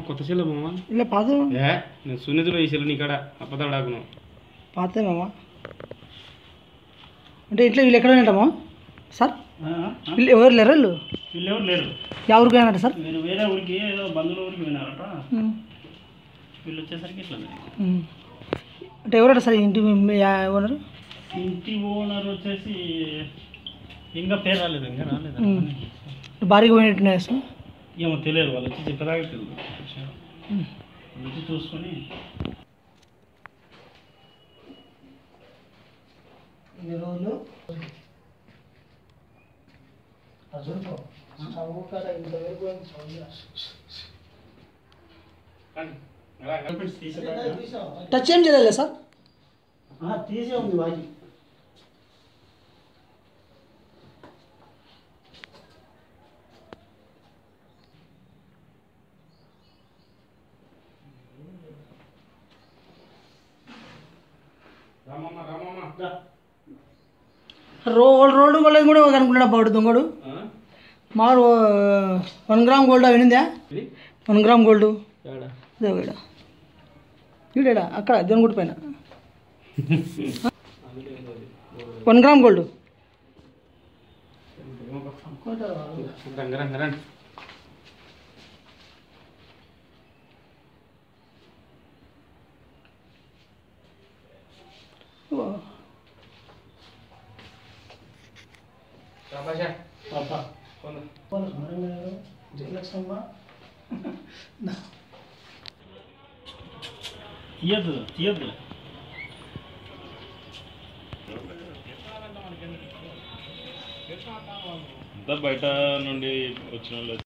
కొత్త సెల్ మామ ఇలా పాత నేను సున్నితిలో ఈ సెల్ నీకాడ అప్పదాడాకును పాతే మామ అంటే ఇట్లా వీళ్ళు ఎక్కడ ఉంటామా సార్ వీళ్ళు ఎవరు లేరు వీళ్ళు ఎవరు లేరు ఎవరికి పోయినట్టు సార్ మీరు వేరే ఊరికి ఏదో బంధువుల ఊరికి వినారట వీళ్ళు వచ్చేసరికి ఇట్లా అంటే ఎవరట సార్ ఇంటి ఓనరు ఇంటి ఓనర్ వచ్చేసి ఇంకా పేరు రాలేదు ఇంకా రాలేదు భారీగా పోయినట్టున్నాయి సార్ ఏమో తెలియదు వాళ్ళు వచ్చి చెప్పేదాకా తెలియదు వచ్చి చూసుకొని ఇన్ని రోజులు టచ్ ఏం చేయలేదు సార్ తీసే ఉంది బాజీ రోడ్డు వాళ్ళది కూడా అనుకుంటున్నా బాడు దొంగడు మా 1 గ్రామ్ గోల్డ్ వినిందా 1 గ్రామ్ గోల్డ్ వీడా అక్కడ దొంగగుడి పైన 1 గ్రామ్ గోల్డ్ తీయద్దు తీయద్దు బయట నుండి వచ్చిన